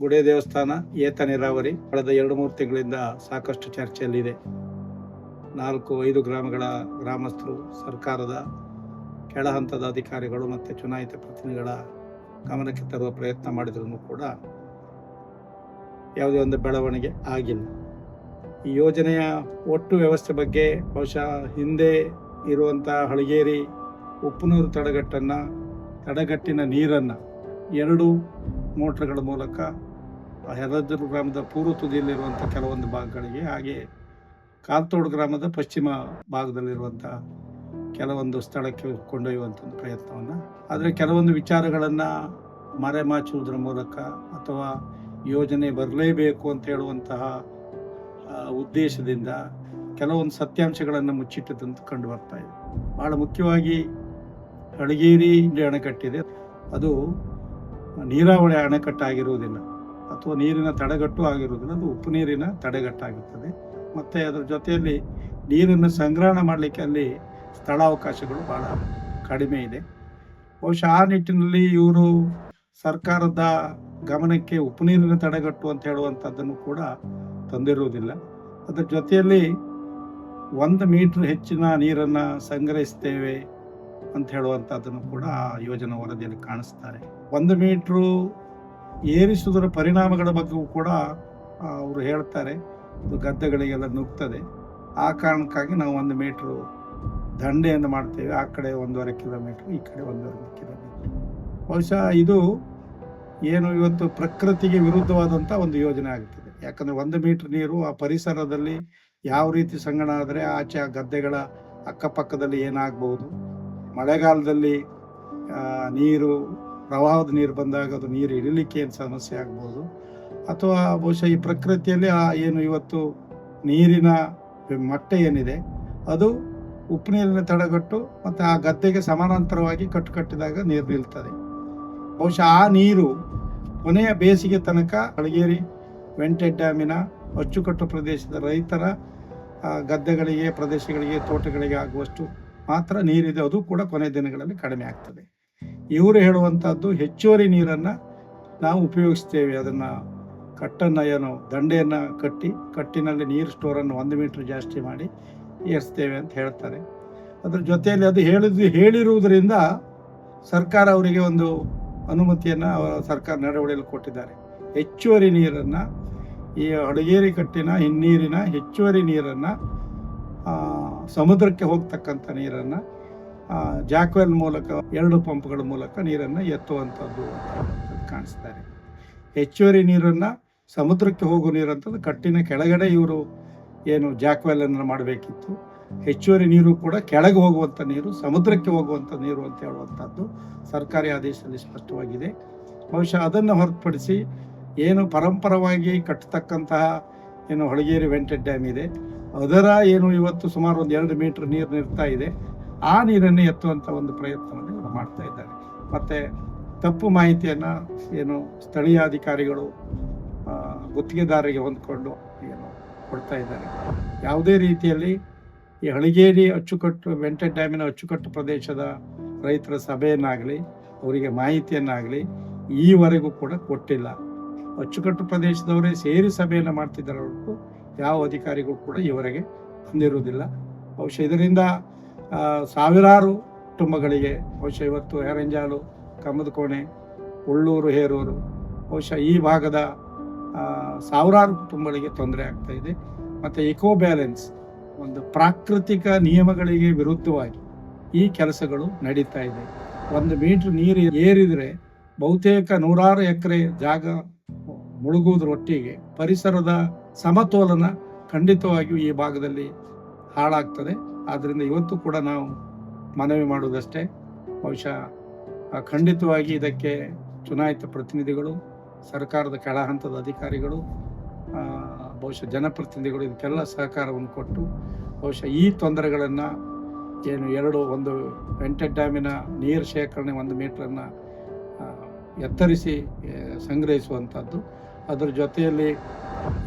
ಗುಡೆ ದೇವಸ್ಥಾನ ಏತ ನೀರಾವರಿ ಕಳೆದ 2-3 ತಿಂಗಳಿಂದ ಸಾಕಷ್ಟು ಚರ್ಚೆಯಲ್ಲಿದೆ. 4-5 ಗ್ರಾಮಗಳ ಗ್ರಾಮಸ್ಥರು, ಸರ್ಕಾರದ ಕೆಳ ಹಂತದ ಅಧಿಕಾರಿಗಳು ಮತ್ತು ಚುನಾಯಿತ ಪ್ರತಿನಿಧಿಗಳ ಗಮನಕ್ಕೆ ತರುವ ಪ್ರಯತ್ನ ಮಾಡಿದ್ರೂ ಕೂಡ ಯಾವುದೇ ಒಂದು ಬೆಳವಣಿಗೆ ಆಗಿಲ್ಲ. ಈ ಯೋಜನೆಯ ಒಟ್ಟು ವ್ಯವಸ್ಥೆ ಬಗ್ಗೆ ಬಹುಶಃ ಹಿಂದೆ ಇರುವಂಥ ಹಳಗೇರಿ ಉಪ್ಪುನೂರು ತಡೆಗಟ್ಟಿನ ನೀರನ್ನು 2 ಮೋಟ್ರ್ಗಳ ಮೂಲಕ ಹೆರಜೂರು ಗ್ರಾಮದ ಪೂರ್ವ ತುದಿಯಲ್ಲಿರುವಂಥ ಕೆಲವೊಂದು ಭಾಗಗಳಿಗೆ, ಹಾಗೆ ಕಾಲ್ತೋಡು ಗ್ರಾಮದ ಪಶ್ಚಿಮ ಭಾಗದಲ್ಲಿರುವಂಥ ಕೆಲವೊಂದು ಸ್ಥಳಕ್ಕೆ ಕೊಂಡೊಯ್ಯುವಂಥ ಪ್ರಯತ್ನವನ್ನು, ಆದರೆ ಕೆಲವೊಂದು ವಿಚಾರಗಳನ್ನು ಮರೆಮಾಚುವುದರ ಮೂಲಕ ಅಥವಾ ಯೋಜನೆ ಬರಲೇಬೇಕು ಅಂತ ಹೇಳುವಂತಹ ಉದ್ದೇಶದಿಂದ ಕೆಲವೊಂದು ಸತ್ಯಾಂಶಗಳನ್ನು ಮುಚ್ಚಿಟ್ಟದಂತ ಕಂಡು ಬರ್ತಾ ಇದೆ. ಬಹಳ ಮುಖ್ಯವಾಗಿ ಹಳಗೇರಿ ಅಣೆಕಟ್ಟಿದೆ, ಅದು ನೀರಾವರಿ ಅಣೆಕಟ್ಟಾಗಿರುವುದಿಲ್ಲ ಅಥವಾ ನೀರಿನ ತಡೆಗಟ್ಟು ಆಗಿರುವುದಿಲ್ಲ, ಅದು ಉಪ್ಪು ನೀರಿನ ತಡೆಗಟ್ಟಾಗಿರ್ತದೆ. ಮತ್ತು ಅದರ ಜೊತೆಯಲ್ಲಿ ನೀರನ್ನು ಸಂಗ್ರಹಣೆ ಮಾಡಲಿಕ್ಕೆ ಅಲ್ಲಿ ಸ್ಥಳಾವಕಾಶಗಳು ಭಾಳ ಕಡಿಮೆ ಇದೆ. ಬಹುಶಃ ಆ ನಿಟ್ಟಿನಲ್ಲಿ ಇವರು ಸರ್ಕಾರದ ಗಮನಕ್ಕೆ ಉಪ್ಪು ನೀರಿನ ತಡೆಗಟ್ಟು ಅಂತ ಹೇಳುವಂಥದ್ದನ್ನು ಕೂಡ ತಂದಿರುವುದಿಲ್ಲ. ಅದರ ಜೊತೆಯಲ್ಲಿ 1 ಮೀಟರ್ ಹೆಚ್ಚಿನ ನೀರನ್ನು ಸಂಗ್ರಹಿಸ್ತೇವೆ ಅಂತ ಹೇಳುವಂಥದ್ದನ್ನು ಕೂಡ ಆ ಯೋಜನಾ ವರದಿಯಲ್ಲಿ ಕಾಣಿಸ್ತಾರೆ. 1 ಮೀಟ್ರು ಏರಿಸುವುದರ ಪರಿಣಾಮಗಳ ಬಗ್ಗೆಯೂ ಕೂಡ ಅವರು ಹೇಳ್ತಾರೆ, ಇದು ಗದ್ದೆಗಳಿಗೆಲ್ಲ ನುಗ್ತದೆ, ಆ ಕಾರಣಕ್ಕಾಗಿ ನಾವು 1 ಮೀಟ್ರು ದಂಡೆಯನ್ನು ಮಾಡ್ತೇವೆ, ಆ ಕಡೆ 1.5 ಕಿಲೋಮೀಟ್ರ್, ಈ ಕಡೆ 1.5 ಕಿಲೋಮೀಟ್ರ್. ಬಹುಶಃ ಇದು ಏನು ಇವತ್ತು ಪ್ರಕೃತಿಗೆ ವಿರುದ್ಧವಾದಂಥ ಒಂದು ಯೋಜನೆ ಆಗುತ್ತದೆ. ಯಾಕಂದರೆ 1 ಮೀಟ್ರ್ ನೀರು ಆ ಪರಿಸರದಲ್ಲಿ ಯಾವ ರೀತಿ ಸಂಗ್ರಹಣೆ ಆದರೆ ಆಚೆ ಆ ಗದ್ದೆಗಳ ಅಕ್ಕಪಕ್ಕದಲ್ಲಿ ಏನಾಗಬಹುದು, ಮಳೆಗಾಲದಲ್ಲಿ ನೀರು ಪ್ರವಾಹದ ನೀರು ಬಂದಾಗ ಅದು ನೀರು ಇಳಿಲಿಕ್ಕೆ ಏನು ಸಮಸ್ಯೆ ಆಗ್ಬೋದು, ಅಥವಾ ಬಹುಶಃ ಈ ಪ್ರಕೃತಿಯಲ್ಲಿ ಏನು ಇವತ್ತು ನೀರಿನ ಮಟ್ಟ ಏನಿದೆ ಅದು ಉಪ್ಪು ನೀರಿನ ತಡೆಗಟ್ಟು ಮತ್ತು ಆ ಗದ್ದೆಗೆ ಸಮಾನಾಂತರವಾಗಿ ಕಟ್ಟಿದಾಗ ನೀರು ನಿಲ್ತದೆ. ಬಹುಶಃ ಆ ನೀರು ಕೊನೆಯ ಬೇಸಿಗೆ ತನಕ ಹಳಗೇರಿ ವೆಂಟೆಡ್ ಡ್ಯಾಮಿನ ಅಚ್ಚುಕಟ್ಟು ಪ್ರದೇಶದ ರೈತರ ಗದ್ದೆಗಳಿಗೆ, ಪ್ರದೇಶಗಳಿಗೆ, ತೋಟಗಳಿಗೆ ಆಗುವಷ್ಟು ಮಾತ್ರ ನೀರಿದೆ, ಅದು ಕೂಡ ಕೊನೆಯ ದಿನಗಳಲ್ಲಿ ಕಡಿಮೆ ಆಗ್ತದೆ. ಇವರು ಹೇಳುವಂಥದ್ದು ಹೆಚ್ಚುವರಿ ನೀರನ್ನು ನಾವು ಉಪಯೋಗಿಸ್ತೇವೆ, ಅದನ್ನು ಕಟ್ಟನ್ನು ಏನು ದಂಡೆಯನ್ನು ಕಟ್ಟಿನಲ್ಲಿ ನೀರು ಸ್ಟೋರನ್ನು 1 ಮೀಟ್ರ್ ಜಾಸ್ತಿ ಮಾಡಿ ಏರಿಸ್ತೇವೆ ಅಂತ ಹೇಳ್ತಾರೆ. ಅದರ ಜೊತೆಯಲ್ಲಿ ಅದು ಹೇಳಿರುವುದರಿಂದ ಸರ್ಕಾರ ಅವರಿಗೆ ಒಂದು ಅನುಮತಿಯನ್ನು ಸರ್ಕಾರ ನಡವಳಿಕೆಯಲ್ಲಿ ಕೊಟ್ಟಿದ್ದಾರೆ. ಹೆಚ್ಚುವರಿ ನೀರನ್ನು, ಈ ಹಳಗೇರಿ ಕಟ್ಟಿನ ಹಿನ್ನೀರಿನ ಹೆಚ್ಚುವರಿ ನೀರನ್ನು, ಸಮುದ್ರಕ್ಕೆ ಹೋಗ್ತಕ್ಕಂಥ ನೀರನ್ನು ಜಾಕ್ವೆಲ್ ಮೂಲಕ 2 ಪಂಪ್ಗಳ ಮೂಲಕ ನೀರನ್ನು ಎತ್ತುವಂಥದ್ದು ಕಾಣಿಸ್ತಾರೆ. ಹೆಚ್ಚುವರಿ ನೀರನ್ನು ಸಮುದ್ರಕ್ಕೆ ಹೋಗೋ ನೀರಂಥದ್ದು ಕಟ್ಟಿನ ಕೆಳಗಡೆ ಇವರು ಏನು ಜಾಕ್ವೆಲ್ಲನ್ನು ಮಾಡಬೇಕಿತ್ತು. ಹೆಚ್ಚುವರಿ ನೀರು ಕೂಡ ಕೆಳಗೆ ಹೋಗುವಂಥ ನೀರು, ಸಮುದ್ರಕ್ಕೆ ಹೋಗುವಂಥ ನೀರು ಅಂತ ಹೇಳುವಂಥದ್ದು ಸರ್ಕಾರಿ ಆದೇಶದಲ್ಲಿ ಸ್ಪಷ್ಟವಾಗಿದೆ. ಬಹುಶಃ ಅದನ್ನು ಹೊರತುಪಡಿಸಿ ಏನು ಪರಂಪರವಾಗಿ ಕಟ್ಟತಕ್ಕಂತಹ ಏನು ಹಳಗೇರಿ ವೆಂಟೆಡ್ ಡ್ಯಾಮ್ ಇದೆ, ಅದರ ಏನು ಇವತ್ತು ಸುಮಾರು 1-2 ಮೀಟ್ರ್ ನೀರು ನಿಲ್ತಾ ಇದೆ, ಆ ನೀರನ್ನು ಎತ್ತುವಂಥ ಒಂದು ಪ್ರಯತ್ನವನ್ನು ಇವರು ಮಾಡ್ತಾ ಇದ್ದಾರೆ. ಮತ್ತು ತಪ್ಪು ಮಾಹಿತಿಯನ್ನು ಏನು ಸ್ಥಳೀಯ ಅಧಿಕಾರಿಗಳು ಗುತ್ತಿಗೆದಾರರಿಗೆ ಹೊಂದ್ಕೊಂಡು ಏನು ಕೊಡ್ತಾ ಇದ್ದಾರೆ. ಯಾವುದೇ ರೀತಿಯಲ್ಲಿ ಈ ಹಳಗೇರಿ ವೆಂಟೆಡ್ ಡ್ಯಾಮಿನ ಅಚ್ಚುಕಟ್ಟು ಪ್ರದೇಶದ ರೈತರ ಸಭೆಯನ್ನಾಗಲಿ ಅವರಿಗೆ ಮಾಹಿತಿಯನ್ನಾಗಲಿ ಈವರೆಗೂ ಕೂಡ ಕೊಟ್ಟಿಲ್ಲ. ಅಚ್ಚುಕಟ್ಟು ಪ್ರದೇಶದವರೇ ಸೇರಿ ಸಭೆಯನ್ನು ಮಾಡ್ತಿದ್ದಾರೆ ಹೊರತು ಯಾವ ಅಧಿಕಾರಿಗಳು ಕೂಡ ಈವರೆಗೆ ಬಂದಿರುವುದಿಲ್ಲ. ಬಹುಶಃ ಇದರಿಂದ ಸಾವಿರಾರು ಕುಟುಂಬಗಳಿಗೆ, ಬಹುಶಃ ಇವತ್ತು ಹೆರಂಜಾಲು, ಕಮ್ಮದಕೋಣೆ, ಉಳ್ಳೂರು, ಹೇರೂರು, ಬಹುಶಃ ಈ ಭಾಗದ ಸಾವಿರಾರು ಕುಟುಂಬಗಳಿಗೆ ತೊಂದರೆ ಆಗ್ತಾ ಇದೆ. ಮತ್ತು ಇಕೋ ಬ್ಯಾಲೆನ್ಸ್, ಒಂದು ಪ್ರಾಕೃತಿಕ ನಿಯಮಗಳಿಗೆ ವಿರುದ್ಧವಾಗಿ ಈ ಕೆಲಸಗಳು ನಡೀತಾ ಇದೆ. 1 ಮೀಟ್ರ್ ನೀರು ಏರಿದರೆ ಬಹುತೇಕ 100 ಎಕರೆ ಜಾಗ ಮುಳುಗುವುದರೊಟ್ಟಿಗೆ ಪರಿಸರದ ಸಮತೋಲನ ಖಂಡಿತವಾಗಿಯೂ ಈ ಭಾಗದಲ್ಲಿ ಹಾಳಾಗ್ತದೆ. ಆದ್ದರಿಂದ ಇವತ್ತು ಕೂಡ ನಾವು ಮನವಿ ಮಾಡುವುದಷ್ಟೇ, ಬಹುಶಃ ಖಂಡಿತವಾಗಿ ಇದಕ್ಕೆ ಚುನಾಯಿತ ಪ್ರತಿನಿಧಿಗಳು, ಸರ್ಕಾರದ ಕೆಳ ಹಂತದ ಅಧಿಕಾರಿಗಳು, ಬಹುಶಃ ಜನಪ್ರತಿನಿಧಿಗಳು ಇದಕ್ಕೆಲ್ಲ ಸಹಕಾರವನ್ನು ಕೊಟ್ಟು ಬಹುಶಃ ಈ ತೊಂದರೆಗಳನ್ನು ಏನು ಒಂದು ವೆಂಟೆಡ್ ಡ್ಯಾಮಿನ ನೀರು ಶೇಖರಣೆ 1 ಮೀಟ್ರನ್ನು ಎತ್ತರಿಸಿ ಸಂಗ್ರಹಿಸುವಂಥದ್ದು, ಅದರ ಜೊತೆಯಲ್ಲಿ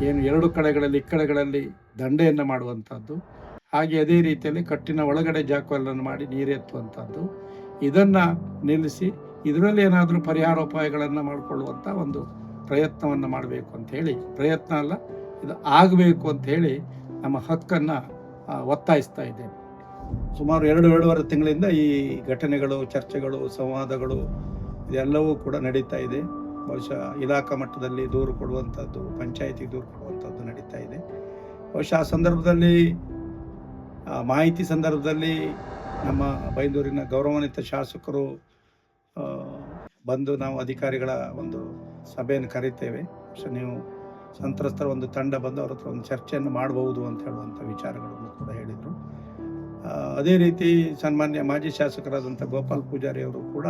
ಏನು 2 ಕಡೆಗಳಲ್ಲಿ ಇಕ್ಕಡೆಗಳಲ್ಲಿ ದಂಡೆಯನ್ನು ಮಾಡುವಂಥದ್ದು, ಹಾಗೆ ಅದೇ ರೀತಿಯಲ್ಲಿ ಕಟ್ಟಿನ ಒಳಗಡೆ ಜಾಕ್ವೆಲ್ಲನ್ನು ಮಾಡಿ ನೀರೆತ್ತುವಂಥದ್ದು, ಇದನ್ನು ನಿಲ್ಲಿಸಿ ಇದರಲ್ಲಿ ಏನಾದರೂ ಪರಿಹಾರೋಪಾಯಗಳನ್ನು ಮಾಡಿಕೊಳ್ಳುವಂಥ ಒಂದು ಪ್ರಯತ್ನವನ್ನು ಮಾಡಬೇಕು ಅಂತ ಹೇಳಿ, ಪ್ರಯತ್ನ ಅಲ್ಲ ಇದು ಆಗಬೇಕು ಅಂತ ಹೇಳಿ ನಮ್ಮ ಹಕ್ಕನ್ನು ಒತ್ತಾಯಿಸ್ತಾ ಇದ್ದೇವೆ. ಸುಮಾರು 2-2.5 ತಿಂಗಳಿಂದ ಈ ಘಟನೆಗಳು, ಚರ್ಚೆಗಳು, ಸಂವಾದಗಳು ಇದೆಲ್ಲವೂ ಕೂಡ ನಡೀತಾ ಇದೆ. ಬಹುಶಃ ಇಲಾಖಾ ಮಟ್ಟದಲ್ಲಿ ದೂರು ಕೊಡುವಂಥದ್ದು, ಪಂಚಾಯಿತಿಗೆ ದೂರು ಕೊಡುವಂಥದ್ದು ನಡೀತಾ ಇದೆ. ಬಹುಶಃ ಆ ಸಂದರ್ಭದಲ್ಲಿ ಮಾಹಿತಿ ಸಂದರ್ಭದಲ್ಲಿ ನಮ್ಮ ಬೈಂದೂರಿನ ಗೌರವಾನ್ವಿತ ಶಾಸಕರು ಬಂದು ನಾವು ಅಧಿಕಾರಿಗಳ ಒಂದು ಸಭೆಯನ್ನು ಕರೀತೇವೆ, ನೀವು ಸಂತ್ರಸ್ತರ ಒಂದು ತಂಡ ಬಂದು ಅವ್ರ ಹತ್ರ ಒಂದು ಚರ್ಚೆಯನ್ನು ಮಾಡಬಹುದು ಅಂತ ಹೇಳುವಂಥ ವಿಚಾರಗಳನ್ನು ಕೂಡ ಹೇಳಿದರು. ಅದೇ ರೀತಿ ಸನ್ಮಾನ್ಯ ಮಾಜಿ ಶಾಸಕರಾದಂಥ ಗೋಪಾಲ್ ಪೂಜಾರಿ ಅವರು ಕೂಡ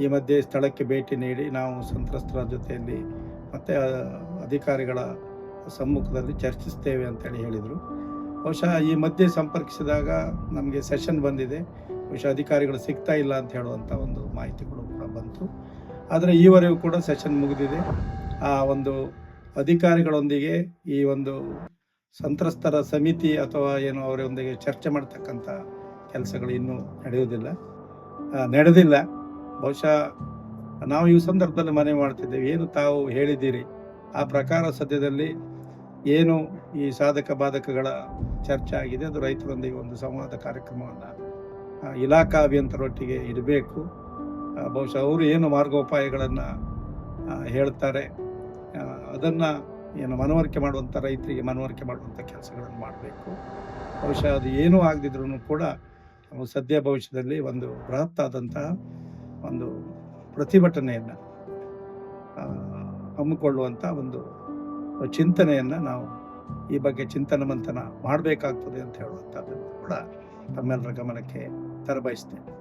ಈ ಮಧ್ಯೆ ಸ್ಥಳಕ್ಕೆ ಭೇಟಿ ನೀಡಿ ನಾವು ಸಂತ್ರಸ್ತರ ಜೊತೆಯಲ್ಲಿ ಮತ್ತು ಅಧಿಕಾರಿಗಳ ಸಮ್ಮುಖದಲ್ಲಿ ಚರ್ಚಿಸ್ತೇವೆ ಅಂತೇಳಿ ಹೇಳಿದರು. ಬಹುಶಃ ಈ ಮಧ್ಯೆ ಸಂಪರ್ಕಿಸಿದಾಗ ನಮಗೆ ಸೆಷನ್ ಬಂದಿದೆ, ಬಹುಶಃ ಅಧಿಕಾರಿಗಳು ಸಿಗ್ತಾ ಇಲ್ಲ ಅಂತ ಹೇಳುವಂಥ ಒಂದು ಮಾಹಿತಿಗಳು ಕೂಡ ಬಂತು. ಆದರೆ ಈವರೆಗೂ ಕೂಡ ಸೆಷನ್ ಮುಗಿದಿದೆ. ಆ ಒಂದು ಅಧಿಕಾರಿಗಳೊಂದಿಗೆ ಈ ಒಂದು ಸಂತ್ರಸ್ತರ ಸಮಿತಿ ಅಥವಾ ಏನು ಅವರೊಂದಿಗೆ ಚರ್ಚೆ ಮಾಡ್ತಕ್ಕಂಥ ಕೆಲಸಗಳು ಇನ್ನೂ ನಡೆದಿಲ್ಲ. ಬಹುಶಃ ನಾವು ಈ ಸಂದರ್ಭದಲ್ಲಿ ಮನವಿ ಮಾಡ್ತಿದ್ದೇವೆ, ಏನು ತಾವು ಹೇಳಿದ್ದೀರಿ ಆ ಪ್ರಕಾರ ಸದ್ಯದಲ್ಲಿ ಏನು ಈ ಸಾಧಕ ಬಾಧಕಗಳ ಚರ್ಚೆ ಆಗಿದೆ ಅದು ರೈತರೊಂದಿಗೆ ಒಂದು ಸಂವಾದ ಕಾರ್ಯಕ್ರಮವನ್ನು ಇಲಾಖಾ ಅಭಿಯಂತರೊಟ್ಟಿಗೆ ಇಡಬೇಕು. ಬಹುಶಃ ಅವರು ಏನು ಮಾರ್ಗೋಪಾಯಗಳನ್ನು ಹೇಳ್ತಾರೆ ಅದನ್ನು ಏನು ಮನವರಿಕೆ ಮಾಡುವಂಥ, ರೈತರಿಗೆ ಮನವರಿಕೆ ಮಾಡುವಂಥ ಕೆಲಸಗಳನ್ನು ಮಾಡಬೇಕು. ಬಹುಶಃ ಅದು ಏನೂ ಆಗದಿದ್ರೂ ಕೂಡ ನಾವು ಸದ್ಯ ಭವಿಷ್ಯದಲ್ಲಿ ಒಂದು ಬೃಹತ್ ಆದಂತಹ ಒಂದು ಪ್ರತಿಭಟನೆಯನ್ನು ಹಮ್ಮಿಕೊಳ್ಳುವಂಥ ಒಂದು ಚಿಂತನೆಯನ್ನು ನಾವು ಈ ಬಗ್ಗೆ ಚಿಂತನ ಮಂಥನ ಮಾಡಬೇಕಾಗ್ತದೆ ಅಂತ ಹೇಳುವಂಥದ್ದನ್ನು ಕೂಡ ತಮ್ಮೆಲ್ಲರ ಗಮನಕ್ಕೆ ತರಬಯಸ್ತೇನೆ.